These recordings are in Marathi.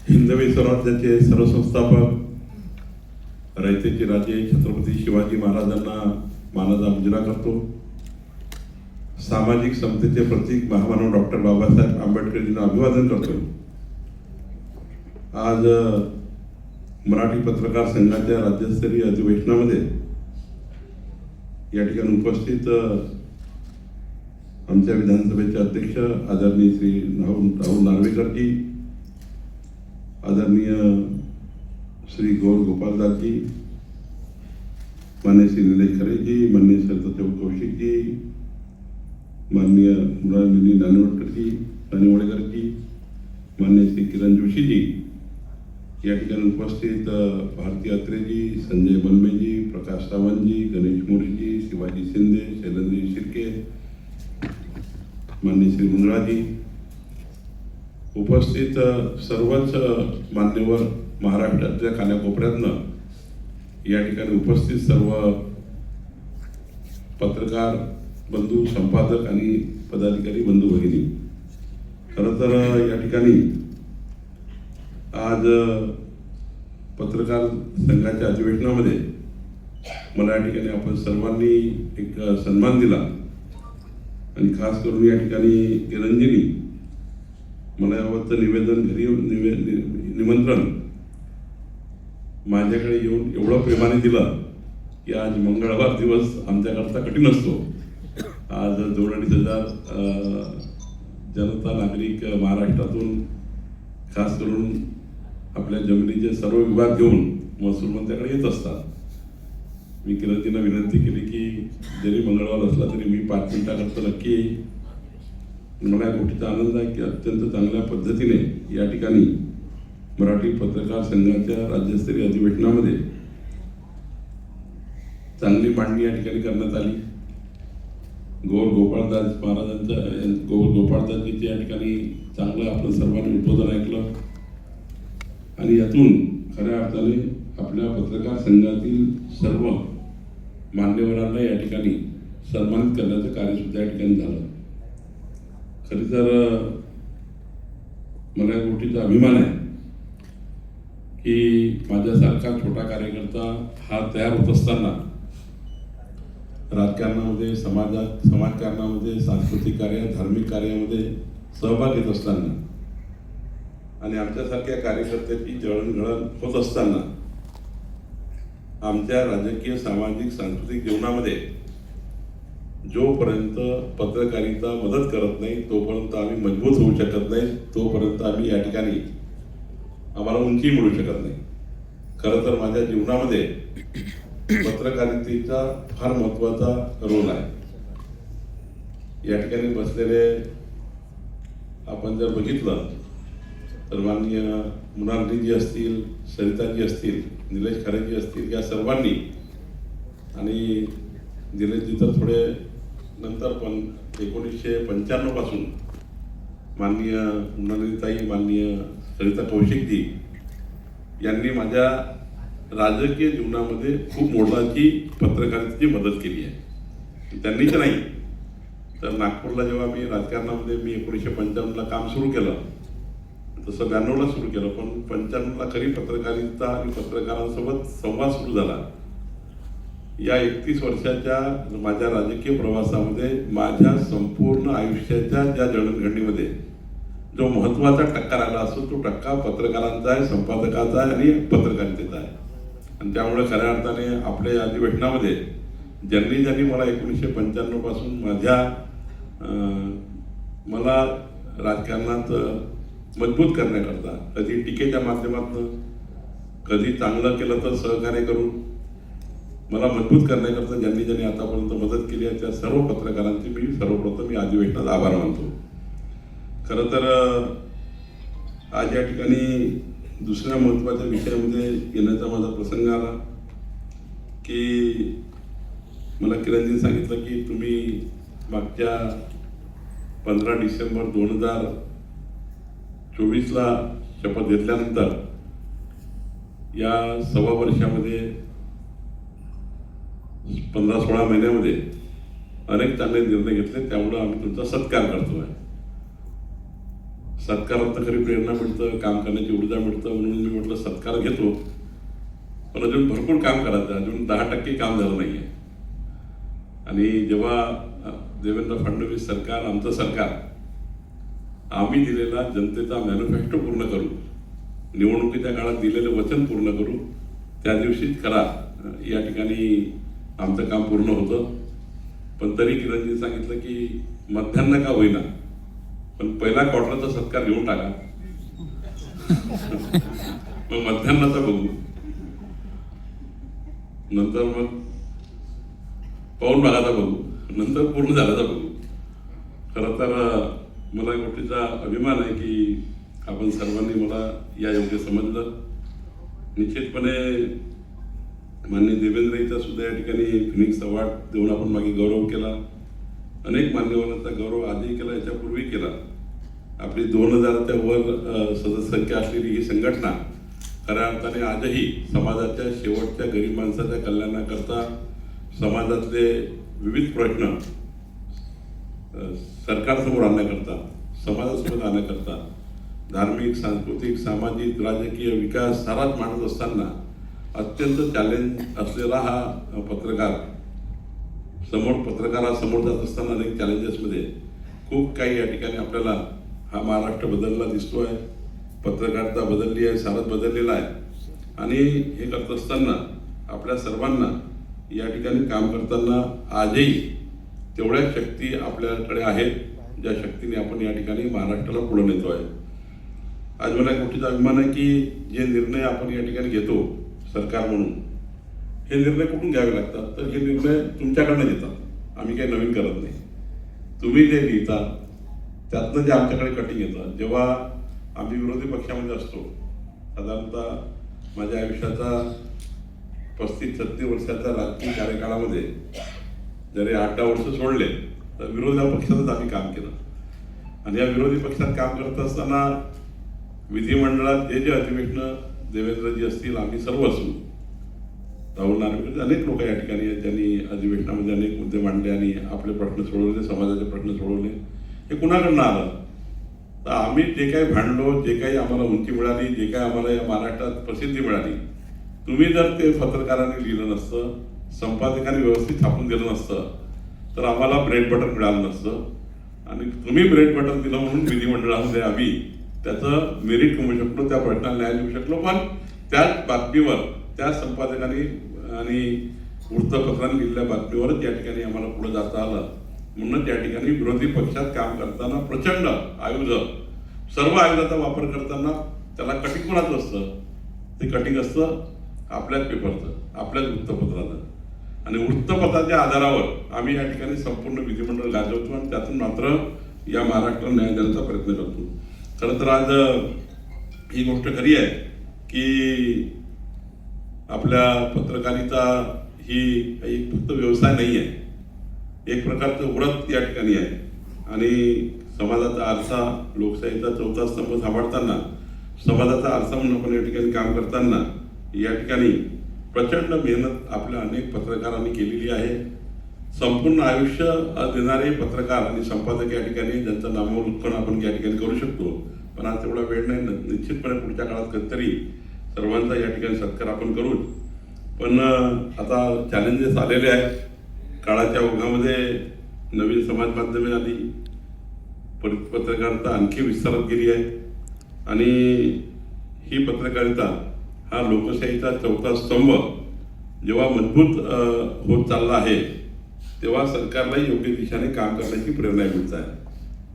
हिंदवी स्वराज्याचे सर्वसंस्थापक रयतेचे राजे छत्रपती शिवाजी महाराजांना मानाचा मुजरा करतो. सामाजिक समतेचे प्रतीक महामानव डॉक्टर बाबासाहेब आंबेडकरजींना अभिवादन करतो. आज मराठी पत्रकार संघाच्या राज्यस्तरीय अधिवेशनामध्ये या ठिकाणी उपस्थित आमच्या विधानसभेचे अध्यक्ष आदरणीय श्री राहुल नार्वेकरजी, आदरणीय श्री गौर गोपालदासजी, माननीय श्री निलेश खरेजी, माननीय सत्यदेव कौशिकजी, माननीय मुरारी नानिवडेकरजी, माननीय श्री किरण जोशीजी, या ठिकाणी उपस्थित भारती अत्रेजी, संजय बलमेजी, प्रकाश सावंतजी, गणेश मोरेजी, शिवाजी शिंदे, शैलेंद्र शिर्के, माननीय श्री मुंद्राजी, उपस्थित सर्वच मान्यवर महाराष्ट्राच्या कानाकोपऱ्यातनं या ठिकाणी उपस्थित सर्व पत्रकार बंधू, संपादक आणि पदाधिकारी बंधू भगिनी, खरं तर या ठिकाणी आज पत्रकार संघाच्या अधिवेशनामध्ये मला या ठिकाणी आपण सर्वांनी एक सन्मान दिला आणि खास करून या ठिकाणी किरणजींनी मला यावरचं निवेदन घरी निमंत्रण माझ्याकडे येऊन एवढं प्रेमाने दिलं की आज मंगळवार दिवस आमच्याकरता कठीण असतो. आज 2,500 जनता नागरिक महाराष्ट्रातून खास करून आपल्या जमिनीचे सर्व विभाग घेऊन महसूल मंत्र्याकडे येत असतात. मी किरणजींना विनंती केली की जरी मंगळवार असला तरी मी 5 मिनिटाकरता नक्की येईल. मला या गोष्टीचा आनंद आहे की अत्यंत चांगल्या पद्धतीने या ठिकाणी मराठी पत्रकार संघाच्या राज्यस्तरीय अधिवेशनामध्ये चांगली मांडणी या ठिकाणी करण्यात आली. गौर गोपाळदासजीचे या ठिकाणी चांगलं आपलं सर्वांनी उद्बोधन ऐकलं आणि यातून खऱ्या अर्थाने आपल्या पत्रकार संघातील सर्व मान्यवरांना या ठिकाणी सन्मानित करण्याचं कार्य सुद्धा या ठिकाणी झालं. खरी तर मला या गोष्टीचा अभिमान आहे की माझ्यासारखा छोटा कार्यकर्ता हा तयार होत असताना राजकारणामध्ये, समाजकारणामध्ये, सांस्कृतिक कार्य, धार्मिक कार्यामध्ये सहभाग घेत असताना आणि आमच्यासारख्या कार्यकर्त्याची जळणघळण होत असताना आमच्या राजकीय, सामाजिक, सांस्कृतिक जीवनामध्ये जोपर्यंत पत्रकारिता मदत करत नाही तोपर्यंत आम्ही मजबूत होऊ शकत नाही, तोपर्यंत आम्ही या ठिकाणी आम्हाला उंची मिळू शकत नाही. खरं तर माझ्या जीवनामध्ये पत्रकारितेचा फार महत्त्वाचा रोल आहे. या ठिकाणी बसलेले आपण जर बघितलं तर माननीय मुनारजीजी असतील, सरिताजी असतील, निलेश खरेजी असतील, या सर्वांनी आणि निलेशजी तर थोडे नंतर पण 1995 पासून माननीय मुनालीताई, माननीय सरिता कौशिकजी यांनी माझ्या राजकीय जीवनामध्ये खूप मोलाची पत्रकारितेची मदत केली आहे. त्यांनीच नाही तर नागपूरला जेव्हा मी राजकारणामध्ये 1995ला काम सुरू केलं, तसं 92ला सुरू केलं, पण 95ला खरी पत्रकारिता आणि पत्रकारांसोबत संवाद सुरू झाला. या 31 वर्षाच्या माझ्या राजकीय प्रवासामध्ये माझ्या संपूर्ण आयुष्याच्या ज्या जडणघडणीमध्ये जो महत्त्वाचा टक्का राहिला असतो तो टक्का पत्रकारांचा आहे, संपादकाचा आहे आणि पत्रकारितेचा आहे. आणि त्यामुळे खऱ्या अर्थाने आपल्या या अधिवेशनामध्ये ज्यांनी मला 1995 पासून मला राजकारणात मजबूत करण्याकरता कधी टीकेच्या माध्यमातून, कधी चांगलं केलं तर सहकार्य करून मला मजबूत करण्याकरता ज्यांनी आतापर्यंत मदत केली आहे त्या सर्व पत्रकारांची मी सर्वप्रथम या अधिवेशनात आभार मानतो. खरं तर आज या ठिकाणी दुसऱ्या महत्त्वाच्या विषयामध्ये येण्याचा माझा प्रसंग आला की मला किरणजींनी सांगितलं की तुम्ही मागच्या 15 डिसेंबर 2024ला शपथ घेतल्यानंतर या 1.25 वर्षामध्ये 15-16 महिन्यामध्ये अनेक चांगले निर्णय घेतले, त्यामुळे आम्ही तुमचा सत्कार करतोय. सत्कारात खरी प्रेरणा मिळतं, काम करण्याची ऊर्जा मिळतं, म्हणून मी म्हटलं सत्कार घेतो, पण अजून भरपूर काम करायचं, अजून 10% काम झालं नाही आहे. आणि जेव्हा देवेंद्र फडणवीस सरकार, आमचं सरकार, आम्ही दिलेला जनतेचा मॅनिफेस्टो पूर्ण करू, निवडणुकीच्या काळात दिलेलं वचन पूर्ण करू, त्या दिवशीच खरा या ठिकाणी आमचं काम पूर्ण होतं. पण तरी किरणजी सांगितलं की मध्यान्ह का होईना, पण पहिला क्वार्टरचा सत्कार घेऊन टाका, मग मध्यान्हाचा बघू, नंतर मग पाऊण भागाचा बघू, नंतर पूर्ण झाल्याचा बघू. खरं तर मला गोष्टीचा अभिमान आहे की आपण सर्वांनी मला या योग्य समजलं. निश्चितपणे माननीय देवेंद्रजीचा सुद्धा या ठिकाणी फिनिक्स अवॉर्ड देऊन आपण मागे गौरव केला. अनेक मान्यवरांचा गौरव आधी केला, याच्यापूर्वी केला. आपली 2000च्या वर सदस्यसंख्या असलेली ही संघटना खऱ्या अर्थाने आजही समाजाच्या शेवटच्या गरीब माणसाच्या कल्याणाकरता, समाजातले विविध प्रश्न सरकारसमोर आणण्याकरता, समाजासमोर आणण्याकरता, धार्मिक, सांस्कृतिक, सामाजिक, राजकीय विकास साराच मांडत असताना अत्यंत चॅलेंज असलेला हा पत्रकार समोर जात असताना अनेक चॅलेंजेसमध्ये खूप काही या ठिकाणी आपल्याला हा महाराष्ट्र बदलला दिसतोय. पत्रकारिता बदलली आहे, सारच बदललेला आहे. आणि हे करत असताना आपल्या सर्वांना या ठिकाणी काम करताना आजही तेवढ्या शक्ती आपल्याकडे आहेत, ज्या शक्तीने आपण या ठिकाणी महाराष्ट्राला पुढे नेतोय. आज मला गोष्टीचा अभिमान आहे की जे निर्णय आपण या ठिकाणी घेतो सरकार म्हणून, हे निर्णय कुठून घ्यावे लागतात, तर हे निर्णय तुमच्याकडनं घेतात. आम्ही काही नवीन करत नाही. तुम्ही जे लिहिता त्यातनं जे आमच्याकडे कटिंग येतं. जेव्हा आम्ही विरोधी पक्षामध्ये असतो, साधारणतः माझ्या आयुष्याचा 35-36 वर्षाच्या राजकीय कार्यकाळामध्ये जरी 8-10 वर्ष सोडले तर विरोधी पक्षातच आम्ही काम केलं. आणि या विरोधी पक्षात काम करत असताना विधिमंडळात जे अधिवेशनं देवेंद्रजी असतील, आम्ही सर्व असू, राहुल नार्वेकर, अनेक लोक या ठिकाणी आहेत ज्यांनी अधिवेशनामध्ये अनेक मुद्दे मांडले आणि आपले प्रश्न सोडवले, समाजाचे प्रश्न सोडवले. हे कुणाकडनं आलं, तर आम्ही जे काही भांडलो, जे काही आम्हाला उंची मिळाली, जे काही आम्हाला या महाराष्ट्रात प्रसिद्धी मिळाली, तुम्ही जर ते पत्रकारांनी लिहिलं नसतं, संपादकांनी व्यवस्थित छापून दिलं नसतं, तर आम्हाला ब्रेड बटर मिळालं नसतं. आणि तुम्ही ब्रेड बटर दिलं म्हणून विधिमंडळामध्ये आम्ही त्याचं मेरिट कमवू शकलो, त्या प्रश्नाला न्याय देऊ शकलो. पण त्याच बातमीवर, त्या संपादकांनी आणि वृत्तपत्रांनी लिहिलेल्या बातमीवरच या ठिकाणी आम्हाला पुढे जाता आलं. म्हणून त्या ठिकाणी विरोधी पक्षात काम करताना प्रचंड सर्व आयुधाचा वापर करताना त्याला कटिंग कोणाचं असतं, ते कटिंग असतं आपल्याच पेपरचं, आपल्याच वृत्तपत्राचं. आणि वृत्तपत्राच्या आधारावर आम्ही या ठिकाणी संपूर्ण विधिमंडळ गाजवतो आणि त्यातून मात्र या महाराष्ट्राला न्याय देण्याचा प्रयत्न करतो. खरं तर आज ही गोष्ट खरी आहे की आपल्या पत्रकारिता ही एक फक्त व्यवसाय नाही आहे, एक प्रकारचं व्रत या ठिकाणी आहे. आणि समाजाचा आरसा, लोकशाहीचा 4था स्तंभ सांभाळताना, समाजाचा आरसा म्हणून आपण या ठिकाणी काम करताना या ठिकाणी प्रचंड मेहनत आपल्या अनेक पत्रकारांनी केलेली आहे. संपूर्ण आयुष्य देणारे पत्रकार आणि संपादक या ठिकाणी ज्यांचं नामोल्लेख आपण या ठिकाणी करू शकतो. पण आज तेवढा वेळ नाही. निश्चितपणे पुढच्या काळात कधीतरी सर्वांचा या ठिकाणी सत्कार आपण करूच. पण आता चॅलेंजेस आलेले आहेत. काळाच्या ओघामध्ये नवीन समाज माध्यमे आली, पत्रकारिता आणखी विस्तारत गेली आहे. आणि ही पत्रकारिता हा लोकशाहीचा 4था स्तंभ जेव्हा मजबूत होत चालला आहे, तेव्हा सरकारलाही योग्य दिशेने काम करण्याची प्रेरणा मिळत आहे.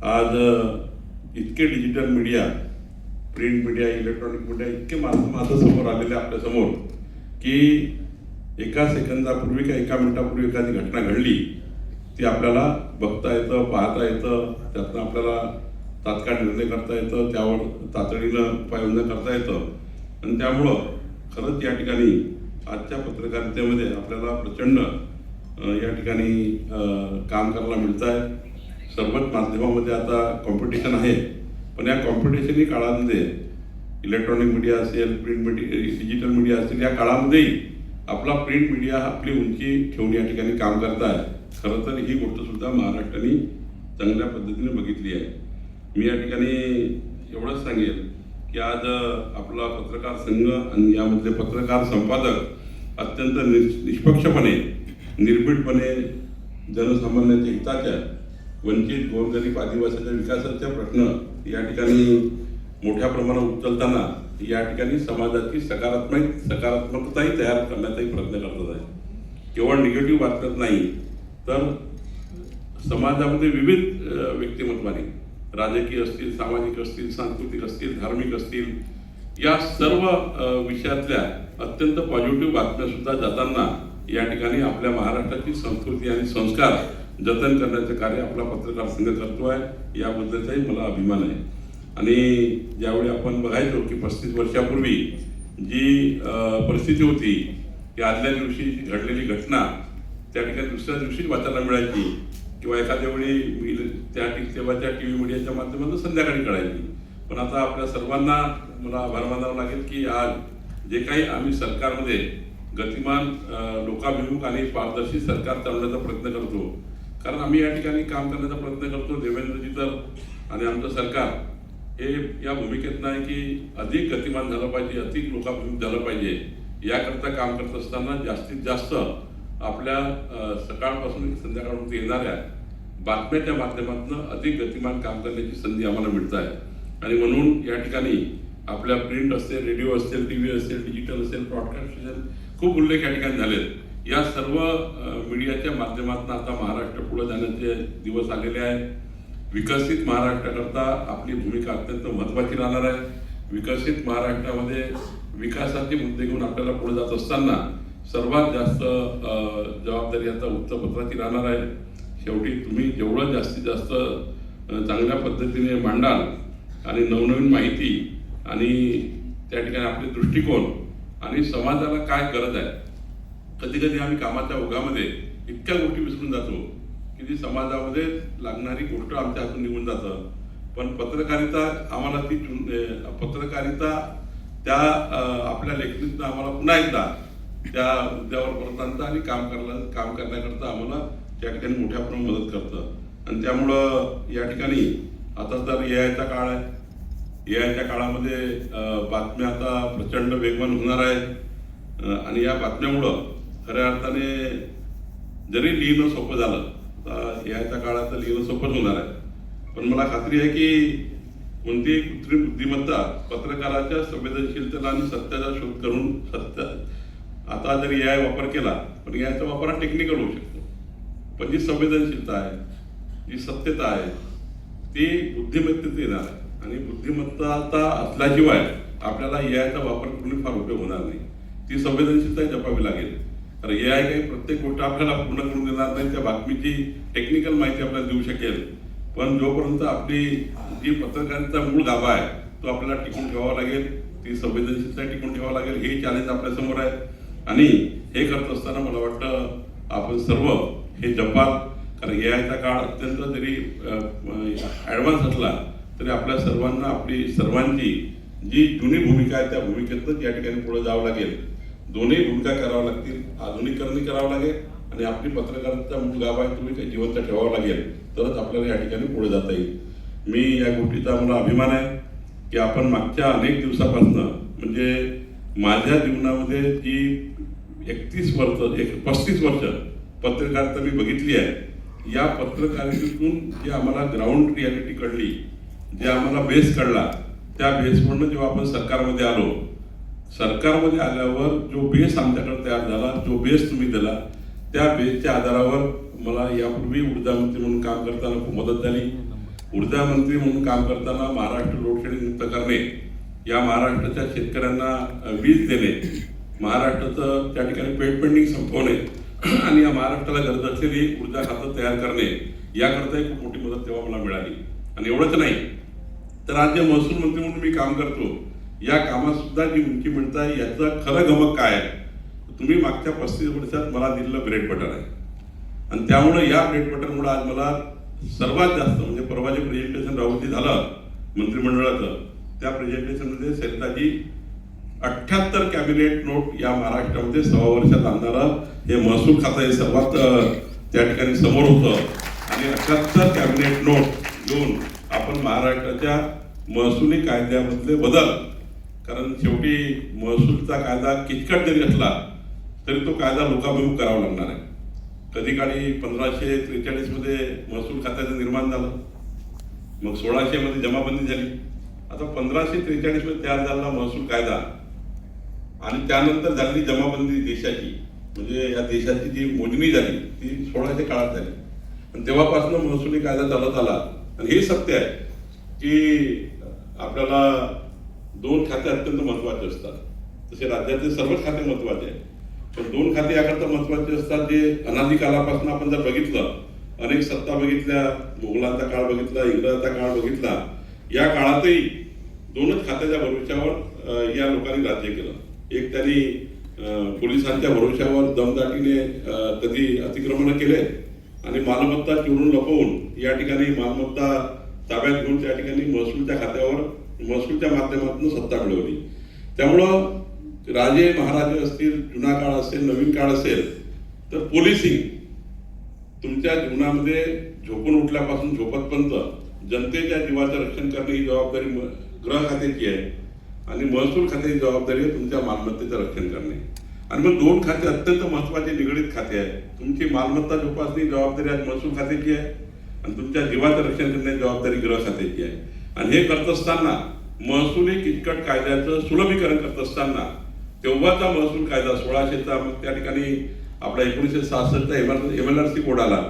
आज इतके digital media, print media, electronic media इतके माझं समोर आलेले आपल्यासमोर की एका सेकंदापूर्वी किंवा एका मिनिटापूर्वी एखादी घटना घडली ती आपल्याला बघता येतं, पाहता येतं, त्यातनं आपल्याला तात्काळ निर्णय करता येतं, त्यावर तातडीनं उपाययोजना करता येतं. आणि त्यामुळं खरंच या ठिकाणी आजच्या पत्रकारितेमध्ये आपल्याला प्रचंड या ठिकाणी काम करायला मिळत आहे. सर्वच माध्यमामध्ये आता कॉम्पिटिशन आहे. पण या कॉम्पिटिशनही काळामध्ये इलेक्ट्रॉनिक मीडिया असेल, प्रिंट मीडिया, डिजिटल मीडिया असेल, या काळामध्येही आपला प्रिंट मीडिया आपली उंची ठेवून या ठिकाणी काम करत आहे. खरं तर ही गोष्ट सुद्धा महाराष्ट्राने चांगल्या पद्धतीने बघितली आहे. मी या ठिकाणी एवढंच सांगेल की आज आपला पत्रकार संघ आणि यामधले पत्रकार संपादक अत्यंत निष्पक्षपणे निर्भीडपणे जनसामान्यांच्या हिताच्या वंचित गोरगरीब आदिवासीच्या विकासाचे प्रश्न या ठिकाणी मोठ्या प्रमाणात उचलताना या ठिकाणी समाजाची सकारात्मकताही तयार करण्याचाही प्रयत्न करत आहे. केवळ निगेटिव्ह बातम्यात नाही तर समाजामध्ये विविध व्यक्तिमत्वाने राजकीय असतील, सामाजिक असतील, सांस्कृतिक असतील, धार्मिक असतील, या सर्व विषयातल्या अत्यंत पॉझिटिव्ह बातम्या सुद्धा जाताना या ठिकाणी आपल्या महाराष्ट्राची संस्कृती आणि संस्कार जतन करण्याचं कार्य आपला पत्रकार संघ करतो आहे. याबद्दलचाही मला अभिमान आहे. आणि ज्यावेळी आपण बघायचो की 35 वर्षापूर्वी जी परिस्थिती होती की आदल्या दिवशी घडलेली घटना त्या ठिकाणी दुसऱ्या दिवशीच वाचायला मिळायची किंवा एखाद्या वेळी तेव्हाच्या टी व्ही मीडियाच्या माध्यमातून संध्याकाळी कळायची. पण आता आपल्या सर्वांना मला आभार मानावं लागेल की आज जे काही आम्ही सरकारमध्ये गतिमान, लोकाभिमुख आणि पारदर्शी सरकार चालवण्याचा प्रयत्न करतो, कारण आम्ही या ठिकाणी काम करण्याचा प्रयत्न करतो. देवेंद्रजी तर आणि आमचं सरकार हे या भूमिकेत नाही की अधिक गतिमान झालं पाहिजे, अधिक लोकाभिमुख झालं पाहिजे. याकरता काम करत असताना जास्तीत जास्त आपल्या सकाळपासून संध्याकाळपर्यंत येणाऱ्या बातम्याच्या माध्यमातून अधिक गतिमान काम करण्याची संधी आम्हाला मिळत आहे. आणि म्हणून या ठिकाणी आपल्या प्रिंट असेल, रेडिओ असेल, TV असेल, डिजिटल असेल, ब्रॉडकास्ट असेल, खूप उल्लेख या ठिकाणी झालेत. या सर्व मीडियाच्या माध्यमातून आता महाराष्ट्र पुढे जाण्याचे दिवस आलेले आहेत. विकसित महाराष्ट्राकरता आपली भूमिका अत्यंत महत्त्वाची राहणार आहे. विकसित महाराष्ट्रामध्ये विकासाचे मुद्दे घेऊन आपल्याला पुढे जात असताना सर्वात जास्त जबाबदारी आता वृत्तपत्राची राहणार आहे. शेवटी तुम्ही जेवढं जास्तीत जास्त चांगल्या पद्धतीने मांडाल आणि नवनवीन माहिती आणि त्या ठिकाणी आपले दृष्टिकोन आणि समाजाला काय गरज आहे. कधी कधी आम्ही कामाच्या ओघामध्ये इतक्या गोष्टी विसरून जातो की ती समाजामध्ये लागणारी गोष्ट आमच्या हातून निघून जातं. पण पत्रकारिता आम्हाला ती पत्रकारिता त्या आपल्या लेखणीतनं आम्हाला पुन्हा एकदा त्या मुद्द्यावर परत आणतं आणि काम करण्याकरता आम्हाला त्या ठिकाणी मोठ्या प्रमाणात मदत करतं. आणि त्यामुळं या ठिकाणी आता तर AI चा काळ आहे. AI च्या काळामध्ये बातम्या आता प्रचंड वेगवान होणार आहे. आणि या बातम्यामुळं खऱ्या अर्थाने जरी लिहिणं सोपं झालं तर याच्या काळात लिहिणं सोपंच होणार आहे. पण मला खात्री आहे की कोणतीही कृत्रिम बुद्धिमत्ता पत्रकाराच्या संवेदनशीलतेला आणि सत्याचा शोध करून आता जर AI वापर केला पण याचा वापर हा टेक्निकल होऊ शकतो. पण जी संवेदनशीलता आहे, जी सत्यता आहे ती बुद्धिमत्तेत येणार आहे. आणि बुद्धिमत्ता असल्याशिवाय आपल्याला AIचा वापर करून फार उपयोग होणार नाही. ती संवेदनशीलता जपावी लागेल. तर AI काही प्रत्येक गोष्ट आपल्याला पूर्ण करून देणार नाही. त्या बातमीची टेक्निकल माहिती आपल्याला देऊ शकेल. पण जोपर्यंत आपली जी पत्रकारिता मूळ गाभा आहे तो आपल्याला टिकून ठेवावा लागेल. ती संवेदनशीलता टिकून ठेवावं लागेल. हे चॅलेंज आपल्यासमोर आहे. आणि हे करत असताना मला वाटतं आपण सर्व हे जपाल. कारण AIचा काळ अत्यंत जरी ॲडव्हान्स असला तरी आपल्या सर्वांना आपली सर्वांची जी जुनी भूमिका आहे त्या भूमिकेतच या ठिकाणी पुढे जावं लागेल. दोन्ही भूमिका कराव्या लागतील. आधुनिकीकरण करावं लागेल आणि आपली पत्रकारिता मूळ गाभा आहे तुम्ही काही जिवंत ठेवावं लागेल. तरच आपल्याला या ठिकाणी पुढे जाता येईल. मी या गोष्टीचा मला अभिमान आहे की आपण मागच्या अनेक दिवसापासून म्हणजे माझ्या जीवनामध्ये जी 35 वर्ष पत्रकारिता मी बघितली आहे. या पत्रकारितेतून जी आम्हाला ग्राउंड रियालिटी कळली, जे आम्हाला बेस कळला, त्या बेसवरनं जेव्हा आपण सरकारमध्ये आल्यावर जो बेस आमच्याकडे तयार झाला, जो बेस तुम्ही दिला, त्या बेसच्या आधारावर मला यापूर्वी ऊर्जा मंत्री म्हणून काम करताना खूप मदत झाली. ऊर्जा मंत्री म्हणून काम करताना महाराष्ट्र लोडशेडिंग मुक्त करणे, या महाराष्ट्राच्या शेतकऱ्यांना वीज देणे, महाराष्ट्राचं त्या ठिकाणी पेट पेंडिंग संपवणे आणि या महाराष्ट्राला गरज असलेली ऊर्जा खातं तयार करणे, याकरताही खूप मोठी मदत तेव्हा मला मिळाली. आणि एवढंच नाही तर राज्य महसूल मंत्री म्हणून मी काम करतो. या कामात सुद्धा जी उंची मिळत आहे याचं खरं गमक काय आहे, तुम्ही मागच्या 35 वर्षात मला दिलेलं ब्रेड बटर आहे. आणि त्यामुळे या ब्रेड बटरमुळे आज मला सर्वात जास्त म्हणजे परवा जे प्रेझेंटेशन राहुलजी झालं मंत्रिमंडळाचं, त्या प्रेझेंटेशनमध्ये सरिताजी 78 कॅबिनेट नोट या महाराष्ट्रामध्ये 6 वर्षात आणणारं हे महसूल खातं हे सर्वात त्या ठिकाणी समोर होतं आणि 78 कॅबिनेट नोट घेऊन आपण महाराष्ट्राच्या महसुली कायद्यामधले बदल, कारण शेवटी महसूलचा कायदा किचकट जरी असला तरी तो कायदा लोकाभिमुख करावा लागणार आहे. कधी काळी 1543 मध्ये महसूल खात्याचं निर्माण झालं, मग 1600 मध्ये जमाबंदी झाली, आता 1543 मध्ये तयार झालेला महसूल कायदा आणि त्यानंतर झालेली जमाबंदी देशाची, म्हणजे या देशाची जी मोजणी झाली ती 1600 काळात झाली आणि तेव्हापासून महसुली कायदा चालत आला. आणि हे सत्य आहे की आपल्याला 2 खाते अत्यंत महत्वाचे असतात. तसे राज्याचे सर्वच खाते महत्वाचे आहेत, पण 2 खाते याकरता महत्वाचे असतात जे अनादी कालापासून आपण जर बघितलं, अनेक सत्ता बघितल्या, मुघलांचा काळ बघितला, इंग्रजांचा काळ बघितला, या काळातही 2च खात्याच्या भरोश्यावर या लोकांनी राज्य केलं. एक त्यांनी पोलिसांच्या भरोश्यावर दमदाटीने कधी अतिक्रमण केले आणि मालमत्ता चोरून लपवून या ठिकाणी मालमत्ता ताब्यात घेऊन त्या ठिकाणी महसूलच्या खात्यावर महसूलच्या माध्यमातून सत्ता मिळवली. त्यामुळं राजे महाराजे असतील, जुना काळ असेल, नवीन काळ असेल, तर पोलिसिंग तुमच्या जीवनामध्ये झोपून उठल्यापासून झोपतपर्यंत जनतेच्या जीवाचं रक्षण करणे ही जबाबदारी गृह खात्याची आहे आणि महसूल खात्याची जबाबदारी आहे तुमच्या मालमत्तेचं रक्षण करणे. आणि मग 2 खाते अत्यंत महत्वाचे निगडीत खाते आहे. तुमची मालमत्ता जोपासणी जबाबदारी आज महसूल खात्याची आहे आणि तुमच्या जीवाचं रक्षण करण्याची जबाबदारी गृह खात्याची आहे. आणि हे करत असताना महसुली किचकट कायद्याचं सुलभीकरण करत असताना तेव्हाचा महसूल कायदा 1600चा, मग त्या ठिकाणी आपला 1966चा MLRC कोड आला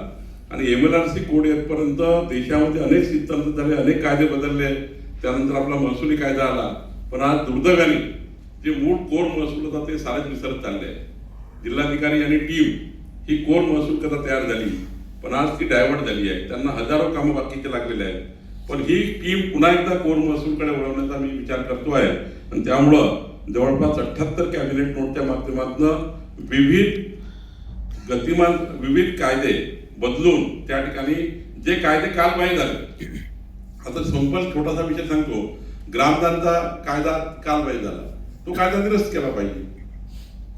आणि MLRC कोड येतपर्यंत देशामध्ये अनेक सिद्धांत झाले, अनेक कायदे बदलले. त्यानंतर आपला महसुली कायदा आला, पण आज दुर्दैवाने जे मूळ कोर महसूल होता ते सारेच विसरत चालले आहे. जिल्हाधिकारी आणि टीम ही कोर महसूल कथा तयार झाली, पण आज ती डायव्हर्ट झाली आहे. त्यांना हजारो कामं बाकीचे लागलेले आहेत, पण ही टीम पुन्हा एकदा कोर महसूलकडे वळवण्याचा मी विचार करतो आहे. आणि त्यामुळं जवळपास 78 कॅबिनेट नोटच्या माध्यमातून विविध कायदे बदलून त्या ठिकाणी जे कायदे कालबाह्य झाले, आता सिंपल छोटासा विषय सांगतो, ग्रामदानचा कायदा कालबाह्य झाला, तो कायदा निरस्त केला पाहिजे.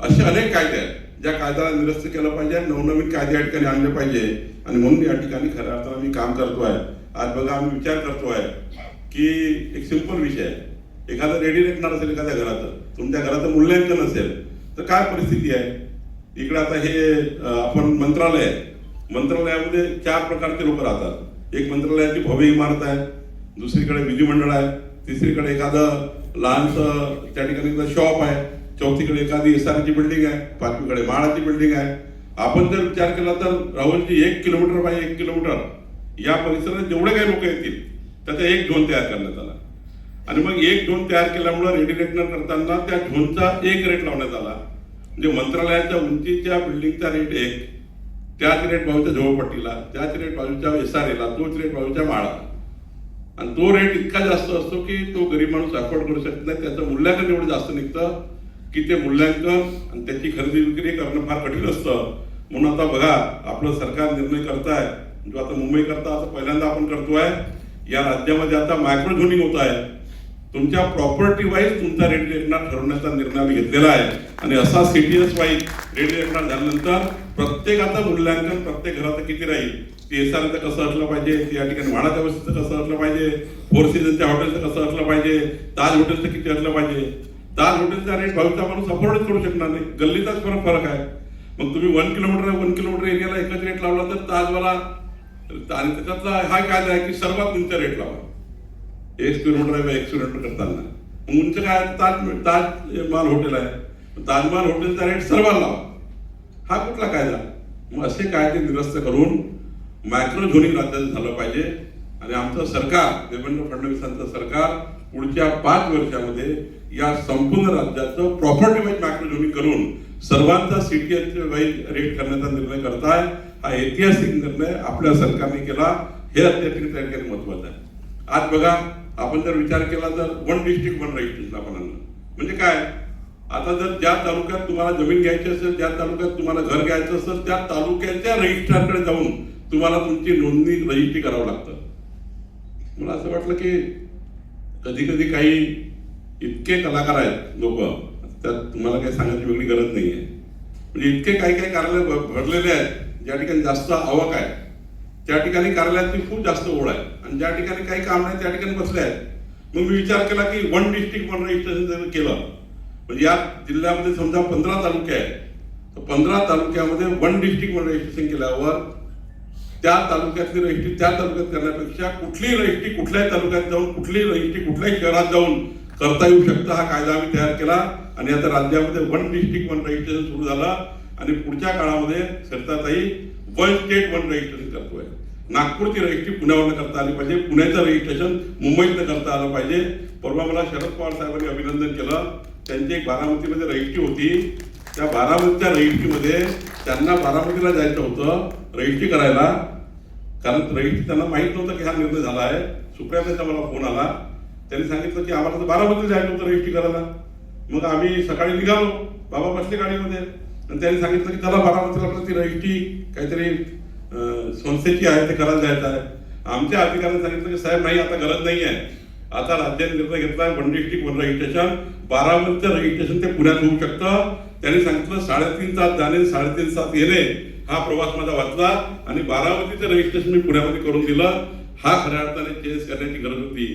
असे अनेक कायदे आहेत ज्या कायद्याला निरस्त केलं पाहिजे, नवनवीन कायदे या ठिकाणी आणले पाहिजे. आणि म्हणून या ठिकाणी खऱ्या अर्थानं मी काम करतोय. आज बघा आम्ही विचार करतोय की एक सिंपल विषय आहे, एखादं रेडी रेटणार असेल एखाद्या घराचं, तुमच्या घराचं मूल्यांकन असेल तर काय परिस्थिती आहे. इकडे आता हे आपण मंत्रालय आहे, मंत्रालयामध्ये 4 प्रकारचे लोक राहतात. एक मंत्रालयाची भव्य इमारत आहे, दुसरीकडे विधिमंडळ आहे, तिसरीकडे एखादं लहानसं त्या ठिकाणी शॉप आहे, चौथीकडे एखादी SRची बिल्डिंग आहे, 5वीकडे म्हाडाची बिल्डिंग आहे. आपण जर विचार केला तर राहुलजी 1 किलोमीटर बाय 1 किलोमीटर या परिसरात जेवढे काही लोक येतील त्याचा एक झोन तयार करण्यात आला. आणि मग एक झोन तयार केल्यामुळे रेडी रेटनर करताना त्या झोनचा एक रेट लावण्यात आला. म्हणजे मंत्रालयाच्या उंचीच्या बिल्डिंगचा रेट एक, त्याच रेट बाजूच्या झोपडपट्टीला, त्याच रेट बाजूच्या SRला, तोच रेट बाजूच्या म्हाडा. आणि तो रेट इतका जास्त असतो की तो गरीब माणूस अफोर्ड करू शकत नाही. त्याचं मूल्यांकन एवढं जास्त निघतं की ते मूल्यांकन आणि त्याची खरेदी विक्री करणं फार कठीण असतं. म्हणून आता बघा आपलं सरकार निर्णय करताय, जो आता मुंबई करता आता पहिल्यांदा आपण करतोय, या राज्यामध्ये आता मायक्रो झोनिंग होत आहे. तुमच्या प्रॉपर्टी वाईज तुमचा रेट रेटणार ठरवण्याचा निर्णय आम्ही घेतलेला आहे. आणि असा CTS वाईज रेट रेटणार झाल्यानंतर प्रत्येकाचं मूल्यांकन प्रत्येक घराचं किती राहील, SRचं कसं असलं पाहिजे, या ठिकाणी म्हाडाच्या वस्तीचं कसं असलं पाहिजे, 4 सीझनच्या हॉटेलचं कसं असलं पाहिजे, ताज हॉटेलचं किती असलं पाहिजे. ताज हॉटेलचा रेट भाऊचा माणूस अफोर्डच करू शकणार नाही, गल्लीचाच फरक आहे. मग तुम्ही 1 किलोमीटर एरियाला एकच रेट लावला तर ताजवाला, आणि त्याच्यातला हा कायदा आहे की सर्वात उंच रेट लावा. 1 किलोमीटर आहे 1 किलोमीटर करताना मग उंच काय, ताजमहाल हॉटेल आहे, ताजमहाल हॉटेलचा रेट सर्वांना लावा. हा कुठला कायदा. मग असे कायदे निरस्त करून मायक्रो झोनिंग राज्यात झालं पाहिजे. आणि आमचं सरकार, देवेंद्र फडणवीसांचं सरकार पुढच्या 5 वर्षामध्ये या संपूर्ण राज्याचं प्रॉपर्टी वाईज मायक्रो झोनिंग करून सर्वांचा CTS वाईज रेट करण्याचा निर्णय करताय. हा ऐतिहासिक निर्णय आपल्या सरकारने केला, हे अत्यंत त्या ठिकाणी महत्वाचं आहे. आज बघा आपण जर विचार केला तर 1 डिस्ट्रिक्ट 1 रजिस्ट्रेशन आपण आणलं म्हणजे काय. आता जर ज्या तालुक्यात तुम्हाला जमीन घ्यायची असेल, ज्या तालुक्यात तुम्हाला घर घ्यायचं असेल, त्या तालुक्याच्या रजिस्ट्रारकडे जाऊन तुम्हाला तुमची नोंदणी रजिस्ट्री करावं लागतं. मला असं वाटलं की कधी कधी काही इतके कलाकार आहेत लोक, त्यात तुम्हाला काही सांगायची वेगळी गरज नाही आहे. म्हणजे इतके काही काही कार्यालय भरलेले आहेत, ज्या ठिकाणी जास्त आवक आहे त्या ठिकाणी कार्यालयाची खूप जास्त ओढ आहे, आणि ज्या ठिकाणी काही काम नाही त्या ठिकाणी बसले आहेत. मग मी विचार केला की वन डिस्ट्रिक्ट वन रजिस्ट्रेशन जर केलं, म्हणजे या जिल्ह्यामध्ये समजा 15 तालुके आहेत, तर 15 तालुक्यामध्ये वन डिस्ट्रिक्ट वन रजिस्ट्रेशन केल्यावर त्या तालुक्यातली रजिस्ट्री त्या तालुक्यात करण्यापेक्षा कुठलीही रजिस्ट्री कुठल्याही तालुक्यात जाऊन, कुठलीही रजिस्ट्री कुठल्याही शहरात जाऊन करता येऊ शकतं. हा कायदा आम्ही तयार केला आणि आता राज्यामध्ये वन डिस्ट्रिक्ट वन रजिस्ट्रेशन सुरू झालं. आणि पुढच्या काळामध्ये सरिताताई वन स्टेट वन रजिस्ट्रेशन करतोय. नागपूरची रजिस्ट्री पुण्यावरनं करता आली पाहिजे, पुण्याचं रजिस्ट्रेशन मुंबईतनं करता आलं पाहिजे. परवा मला शरद पवार साहेबांनी अभिनंदन केलं. त्यांची एक बारामतीमध्ये रजिस्ट्री होती, त्या बारामतीच्या रजिस्ट्रीमध्ये त्यांना बारामतीला जायचं होतं रजिस्ट्री करायला, कारण रजिस्ट्री त्यांना माहीत नव्हतं की हा निर्णय झाला आहे. सुप्रियाताईचा मला फोन आला, त्यांनी सांगितलं की आम्हाला तर बारामतीला जायचं होतं रजिस्ट्री करायला. मग आम्ही सकाळी निघालो, बाबा बसले गाडीमध्ये आणि त्यांनी सांगितलं की त्याला बारामतीला ती रजिस्ट्री काहीतरी संस्थेची आहे ते करायला जायचं आहे. आमच्या अधिकाऱ्यांनी सांगितलं की साहेब नाही, आता गरज नाही आहे, आता राज्याने निर्णय घेतला वन डिस्ट्रिक्ट वन रजिस्ट्रेशन, बारामतीचं रजिस्ट्रेशन ते पुण्यात होऊ शकतं. त्यांनी सांगितलं 3.5 तास जाणे 3.5 तास येणे हा प्रवास माझा वाचला आणि बारामतीचं रजिस्ट्रेशन मी पुण्यामध्ये करून दिलं. हा खऱ्या अर्थाने चेंज करण्याची गरज होती.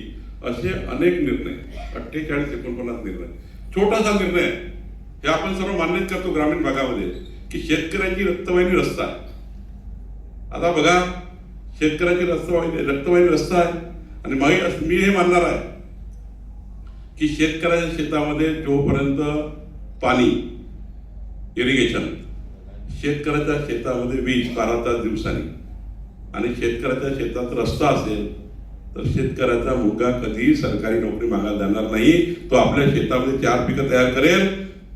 असे अनेक निर्णय, 48-49 निर्णय, छोटासा निर्णय हे आपण सर्व मान्यच करतो ग्रामीण भागामध्ये की शेतकऱ्यांची रक्तवाहिनी रस्ता आहे. आता बघा, शेतकऱ्याची रक्तवाहिनी रस्ता आहे आणि मी हे मानणार आहे की शेतकऱ्याच्या शेतामध्ये जोपर्यंत पाणी, इरिगेशन, शेतकऱ्याच्या शेतामध्ये वीज 12 तास दिवसांनी आणि शेतकऱ्याच्या शेतात रस्ता असेल तर शेतकऱ्याचा मुलगा कधीही सरकारी नोकरी मागायला जाणार नाही. तो आपल्या शेतामध्ये 4 पिकं तयार करेल,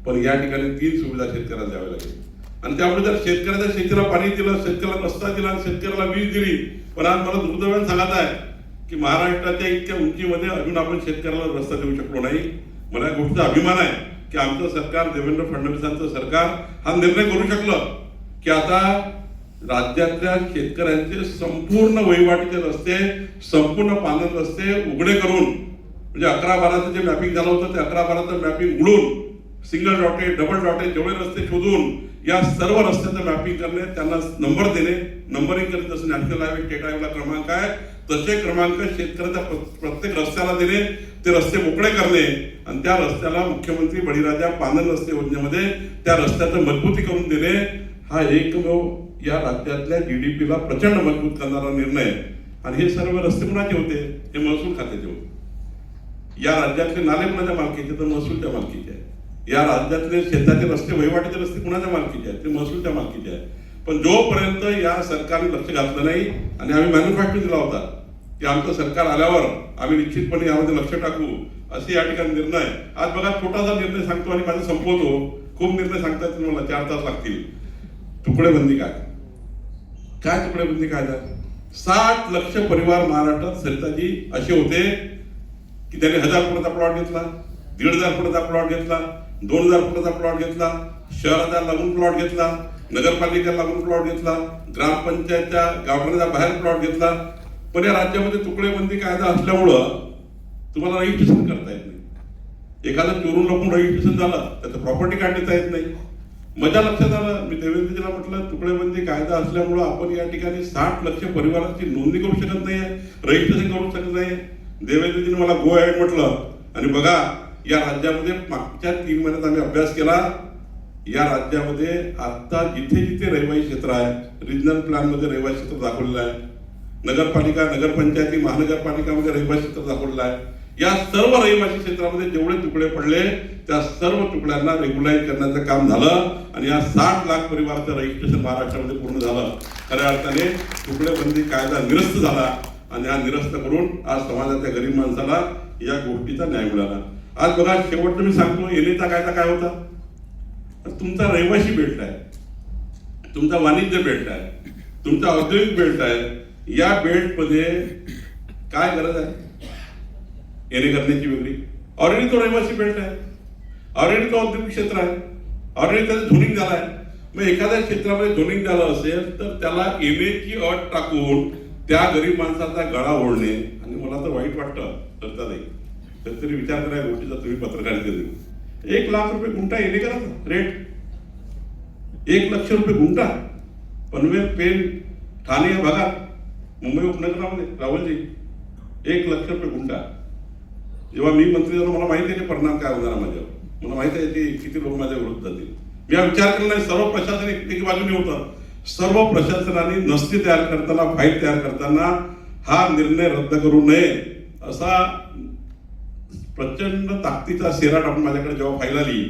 पण या ठिकाणी 3 सुविधा शेतकऱ्याला द्याव्या लागेल. आणि त्यामुळे जर शेतकऱ्याच्या शेतीला पाणी दिलं, शेतकऱ्याला रस्ता दिला आणि शेतकऱ्याला वीज दिली, पण आज मला दुर्दैवाने सांगत आहे की महाराष्ट्राच्या इतक्या उंचीमध्ये अजून आपण शेतकऱ्याला रस्ता देऊ शकलो नाही. मला या गोष्टीचा अभिमान आहे की आमचं सरकार, देवेंद्र फडणवीसांचं सरकार हा निर्णय करू शकलं की आता राज्यातल्या शेतकऱ्यांचे संपूर्ण वहिवाटीचे रस्ते, संपूर्ण पांढर रस्ते उघडे करून, म्हणजे 11-12चं जे मॅपिंग झालं होतं ते 11-12चं मॅपिंग उडून सिंगल डॉटेड, डबल डॉटेड जेवढे रस्ते शोधून या सर्व रस्त्याचं मॅपिंग करणे, त्यांना नंबर देणे, नंबरिंग करणे. जसं नॅशनल हायवे, स्टेट हायवेला क्रमांक आहे तसे क्रमांक शेतकऱ्याच्या प्रत्येक रस्त्याला देणे, ते रस्ते मोकळे करणे आणि त्या रस्त्याला मुख्यमंत्री बळीराजा पांढर रस्ते योजनेमध्ये त्या रस्त्याचं मजबूती करून देणे. हा एकमेव या राज्यातल्या GDPला प्रचंड मजबूत करणारा निर्णय. आणि हे सर्व रस्ते कुणाचे होते? हे महसूल खात्याचे होते. या राज्यातले नाले कुणाच्या मालकीचे? तर महसूलच्या मालकीचे आहे. या राज्यातले शेताचे रस्ते, वहिवाटीचे रस्ते कुणाच्या मालकीचे आहेत? ते महसूलच्या मालकीचे आहेत. पण जोपर्यंत या सरकारने लक्ष घातलं नाही आणि आम्ही मॅन्युफॅक्चर दिला होता की आमचं सरकार आल्यावर आम्ही निश्चितपणे यामध्ये लक्ष टाकू, असे या ठिकाणी निर्णय. आज बघा, छोटासा निर्णय सांगतो आणि माझं संपवतो. खूप निर्णय सांगता येतील मला, 4 तास लागतील. तुकडेबंदी कायदा. काय तुकडेबंदी कायदा? 60 लक्ष परिवार महाराष्ट्रात सरिताजी असे होते की त्यांनी 1000 फुटाचा प्लॉट घेतला, 1500 फुटाचा प्लॉट घेतला, 2000 फुटाचा प्लॉट घेतला, शहराचा लागून प्लॉट घेतला, नगरपालिका लागून प्लॉट घेतला, ग्रामपंचायतच्या गावाच्या बाहेर प्लॉट घेतला. पण या राज्यामध्ये तुकडेबंदी कायदा असल्यामुळं तुम्हाला रजिस्ट्रेशन करता येत नाही. एखादं चोरून लपून रजिस्ट्रेशन झालं त्याचं प्रॉपर्टी काढता येत नाही. माझ्या लक्षात आलं, मी देवेंद्रजीला म्हटलं तुकडेबंदी कायदा असल्यामुळं आपण या ठिकाणी 60 लक्ष परिवाराची नोंदणी करू शकत नाही, रजिस्ट्रेशन करू शकत नाही. देवेंद्रजीने मला गो अहेड म्हटलं. आणि बघा, या राज्यामध्ये मागच्या 3 महिन्यात आम्ही अभ्यास केला. या राज्यामध्ये आता जिथे जिथे रहिवासी क्षेत्र आहे, रिजनल प्लॅनमध्ये रहिवासी क्षेत्र दाखवलेलं आहे, नगरपालिका, नगरपंचायती, महानगरपालिकामध्ये रहिवासी क्षेत्र दाखवलेलं आहे. या सर्व रहिवासी क्षेत्रामध्ये जेवढे तुकडे पडले त्या सर्व तुकड्यांना रेग्युलाइज करण्याचं काम झालं आणि या 60 लाख परिवाराचं रजिस्ट्रेशन महाराष्ट्रामध्ये पूर्ण झालं. खऱ्या अर्थाने तुकडेबंदी कायदा निरस्त झाला आणि हा निरस्त करून आज समाजाच्या गरीब माणसाला या गोष्टीचा न्याय मिळाला. आज बघा, शेवटचं मी सांगतो, एनेचा कायदा काय होता? तुमचा रहिवासी बेल्ट आहे, तुमचा वाणिज्य बेल्ट आहे, तुमचा औद्योगिक बेल्ट आहे. या बेल्टमध्ये काय गरज आहे एने करण्याची वेगळी? ऑलरेडी तो रहिवासी बेल्ट आहे, ऑलरेडी तो औद्योगिक क्षेत्र आहे, ऑलरेडी त्याचं झोनिंग झालं आहे. मग एखाद्या क्षेत्रामध्ये झोनिंग झालं असेल तर त्याला एनेची अट टाकून त्या गरीब माणसाचा गळा ओढणे. आणि मला तर वाईट वाटतं, करता नाही कधीतरी विचार करा गोष्टीचा तुम्ही पत्रकारितेत 1 लाख रुपये गुंठा येणे करा रेट, 1 लक्ष रुपये गुंठा पनवेल, पेन, ठाणे या भागात, मुंबई उपनगरामध्ये राहुलजी 1 लक्ष रुपये गुंठा. जेव्हा मी मंत्री झालो मला माहिती आहे परिणाम काय होणार माझ्यावर, मला माहिती आहे की किती लोक माझ्या विरोध जातील. मी हा विचार केला नाही. सर्व प्रशासन एक बाजूने होतं, सर्व प्रशासनाने नसती तयार करताना, फाईल तयार करताना हा निर्णय रद्द करू नये असा प्रचंड ताकदीचा शेरा टाकून माझ्याकडे जेव्हा फाईल आली,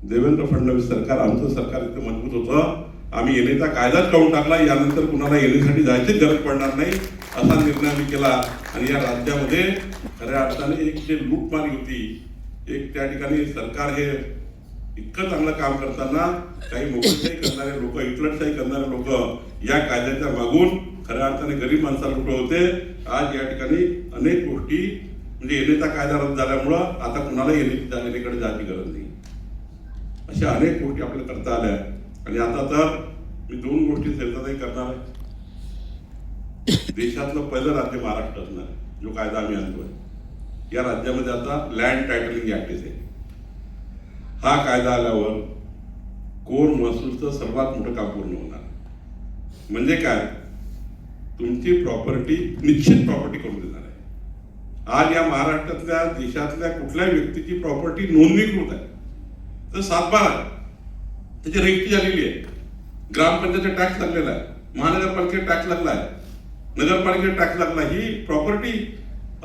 देवेंद्र फडणवीस सरकार, आमचं सरकार इतकं मजबूत होतं, आम्ही येण्याचा कायदाच काढून टाकला. यानंतर कुणाला येण्यासाठी जायचीच गरज पडणार नाही असा निर्णय आम्ही केला. आणि या राज्यामध्ये खऱ्या अर्थाने एक जे लूटमारी होती, एक त्या ठिकाणी सरकार हे इतकं चांगलं काम करताना काही मोकळशाही करणारे लोक, इटलटशाही करणारे लोक या कायद्याच्या मागून खऱ्या अर्थाने गरीब माणसाला लुटत होते. आज या ठिकाणी अनेक गोष्टी म्हणजे येण्याचा कायदा रद्द झाल्यामुळं आता कुणाला येण्याकडे जायची गरज नाही. अशा अनेक गोष्टी आपल्याला करता आल्या. आणि आता तर मी 2 गोष्टी चर्चाही करणार आहे. देशातलं पहिलं राज्य महाराष्ट्र असणार आहे. जो कायदा आम्ही आणतोय या राज्यामध्ये आता लँड टायटलिंग ऍक्ट आहे. हा कायदा आल्यावर कोर महसूलचं सर्वात मोठं काम पूर्ण होणार. म्हणजे काय, तुमची प्रॉपर्टी निश्चित प्रॉपर्टी करून देणार आहे. आज या महाराष्ट्रातल्या देशातल्या कुठल्याही व्यक्तीची प्रॉपर्टी नोंदणीकृत आहे तर 7/12 आहे, त्याची रेखी झालेली आहे. ग्रामपंचायतीचा टॅक्स लागलेला आहे, महानगरपालिकेचा टॅक्स लागला आहे, नगरपालिकेचा टॅक्स लागला. ही प्रॉपर्टी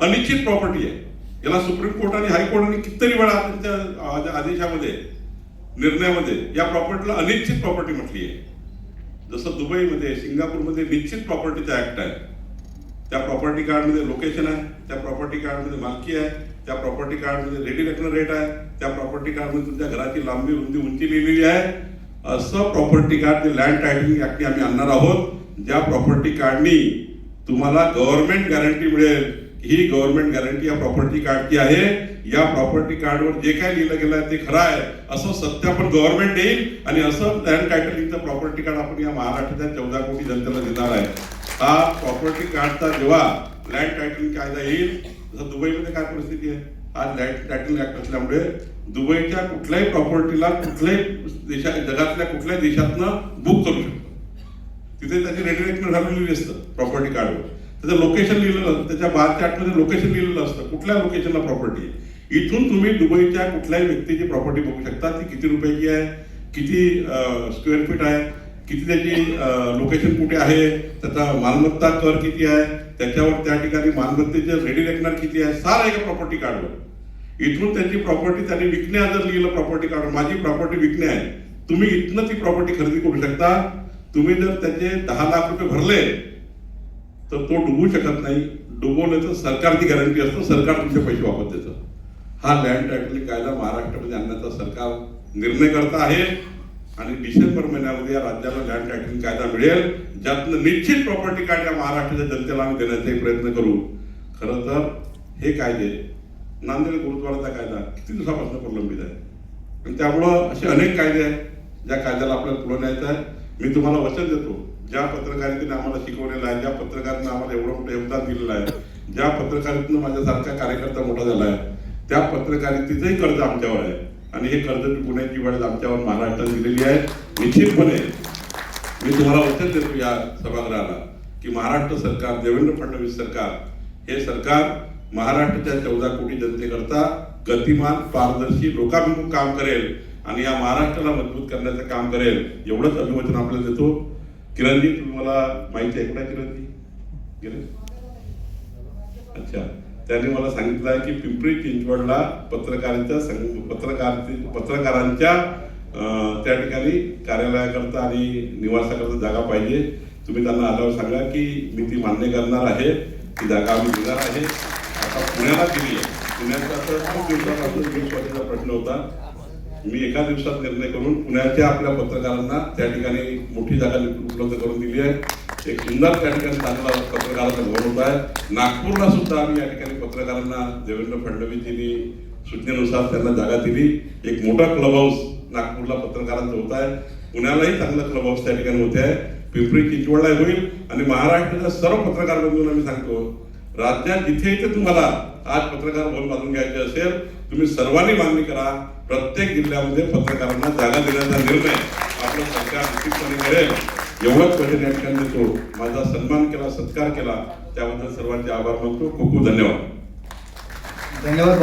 अनिश्चित प्रॉपर्टी आहे. याला सुप्रीम कोर्ट आणि हायकोर्टाने कितीतरी वेळा त्यांच्या आदेशामध्ये, निर्णयामध्ये या प्रॉपर्टीला अनिश्चित प्रॉपर्टी म्हटली आहे. जसं दुबईमध्ये, सिंगापूरमध्ये निश्चित प्रॉपर्टीचा ऍक्ट आहे. त्या प्रॉपर्टी कार्डमध्ये लोकेशन आहे, त्या प्रॉपर्टी कार्डमध्ये मालकी आहे, त्या प्रॉपर्टी कार्डमध्ये रेडी रेकनर रेट आहे, त्या प्रॉपर्टी कार्डमध्ये तुमच्या घराची लांबी, रुंदी, उंची लिहिलेली आहे. असं प्रॉपर्टी कार्ड ते लँड टायटलिंग ऍक्ट आम्ही आणणार आहोत. ज्या प्रॉपर्टी कार्डनी तुम्हाला गव्हर्नमेंट गॅरंटी मिळेल. ही गव्हर्नमेंट गॅरंटी या प्रॉपर्टी कार्डची आहे. या प्रॉपर्टी कार्डवर जे काय लिहिलं गेलं आहे ते खरं आहे असं सत्यापन गव्हर्नमेंट देईल. आणि असं लँड टायटलिंगचं प्रॉपर्टी कार्ड आपण या महाराष्ट्राच्या 14 कोटी जनतेला देणार आहे. हा प्रॉपर्टी कार्डचा जेव्हा लँड टायटलिंग कायदा येईल, तसं दुबईमध्ये काय परिस्थिती आहे, आज लँड टायटलिंग ऍक्ट असल्यामुळे दुबईच्या कुठल्याही प्रॉपर्टीला कुठल्याही जगातल्या कुठल्याही देशातनं बुक करू शकतो. तिथे त्याची रेडिरेक्ट घालून असतं प्रॉपर्टी कार्डवर, त्याचं लोकेशन लिहिलेलं असतं, त्याच्या बार चार्टमध्ये लोकेशन लिहिलेलं असतं, कुठल्या लोकेशनला प्रॉपर्टी आहे. इथून तुम्ही दुबईच्या कुठल्याही व्यक्तीची प्रॉपर्टी बघू शकता, ती किती रुपयाची आहे, किती स्क्वेअर फीट आहे, किती त्याची लोकेशन कुठे आहे, त्याचा मालमत्ता कर किती आहे, त्याच्यावर त्या ठिकाणी मालमत्तेचे रेडी रेकनर किती आहे, सारं आहे का प्रॉपर्टी कार्डवर. इथून त्याची प्रॉपर्टी त्यांनी विकण्या जर लिहिलं प्रॉपर्टी कार्डवर, माझी प्रॉपर्टी विकणे आहे, तुम्ही इथनं ती प्रॉपर्टी खरेदी करू शकता. तुम्ही जर त्याचे 10 लाख रुपये भरले तर तो डुबू शकत नाही. डुबवलं तर सरकारची गॅरंटी असतं, सरकार तुमचे पैसे वापस देतं. हा लँड टायटलिंग कायदा महाराष्ट्रामध्ये आणण्याचा सरकार निर्णय करत आहे. आणि डिसेंबर महिन्यामध्ये या राज्याला लँड टायटलिंग कायदा मिळेल, ज्यातनं निश्चित प्रॉपर्टी कार्ड या महाराष्ट्राच्या जनतेला आम्ही देण्याचाही प्रयत्न करू. खरं तर हे कायदे, नांदेड गुरुद्वाराचा कायदा किती दिवसापासून प्रलंबित आहे. आणि त्यामुळं असे अनेक कायदे आहेत ज्या कायद्याला आपल्याला पुढे न्यायचं आहे. मी तुम्हाला वचन देतो, ज्या पत्रकारितेने आम्हाला शिकवलेलं आहे, ज्या पत्रकारांना आम्हाला एवढं मोठं योगदान दिलेलं आहे, ज्या पत्रकारितेनं माझ्यासारखा कार्यकर्ता मोठा झाला आहे, त्या पत्रकारितेचंही कर्ज आमच्यावर आहे. आणि हे कर्ज चुकवण्याची वेळ आमच्यावर महाराष्ट्रात दिलेली आहे. निश्चितपणे मी तुम्हाला वचन देतो या सभागृहाला की महाराष्ट्र सरकार, देवेंद्र फडणवीस सरकार, हे सरकार महाराष्ट्राच्या 14 कोटी जनतेकरता गतिमान, पारदर्शी, लोकाभिमुख काम करेल आणि या महाराष्ट्राला मजबूत करण्याचं काम करेल. एवढंच अभिवचन आपल्याला देतो. किरणजी, तुम्हाला माहिती आहे कुठे किरणजी? किरण, अच्छा, त्यांनी मला सांगितलं आहे की पिंपरी चिंचवडला पत्रकारांच्या त्या ठिकाणी कार्यालयाकरता आणि निवासाकरता जागा पाहिजे. तुम्ही त्यांना आल्यावर सांगा की मी ती मान्य करणार आहे, ती जागा आम्ही देणार आहे. आता पुण्याला दिली आहे. पुण्याचा तर खूप दिवसापासून विश्वासाचा प्रश्न होता. मी एका दिवसात निर्णय करून पुण्याच्या आपल्या पत्रकारांना त्या ठिकाणी मोठी जागा उपलब्ध करून दिली आहे. एक सुंदर त्या ठिकाणी चांगला पत्रकारांचा भवन होत आहे. नागपूरला सुद्धा आम्ही या ठिकाणी पत्रकारांना देवेंद्र फडणवीसजींनी सूचनेनुसार त्यांना जागा दिली. एक मोठा क्लब हाऊस नागपूरला पत्रकारांचं होत आहे. पुण्यालाही चांगलं क्लब हाऊस त्या ठिकाणी होते आहे. पिंपरी चिंचवडला होईल. आणि महाराष्ट्राच्या सर्व पत्रकार बंधूंना मी सांगतो, राज्यात जिथे इथे तुम्हाला आज पत्रकार भवन बांधून घ्यायचे असेल, तुम्ही सर्वांनी मागणी करा. प्रत्येक जिल्ह्यामध्ये पत्रकारांना जागा देण्याचा निर्णय आपलं सरकार निश्चितपणे करेल. एवढंच वचन या ठिकाणी देतो. माझा सन्मान केला, सत्कार केला, त्याबद्दल सर्वांचे आभार मानतो. खूप खूप धन्यवाद. धन्यवाद.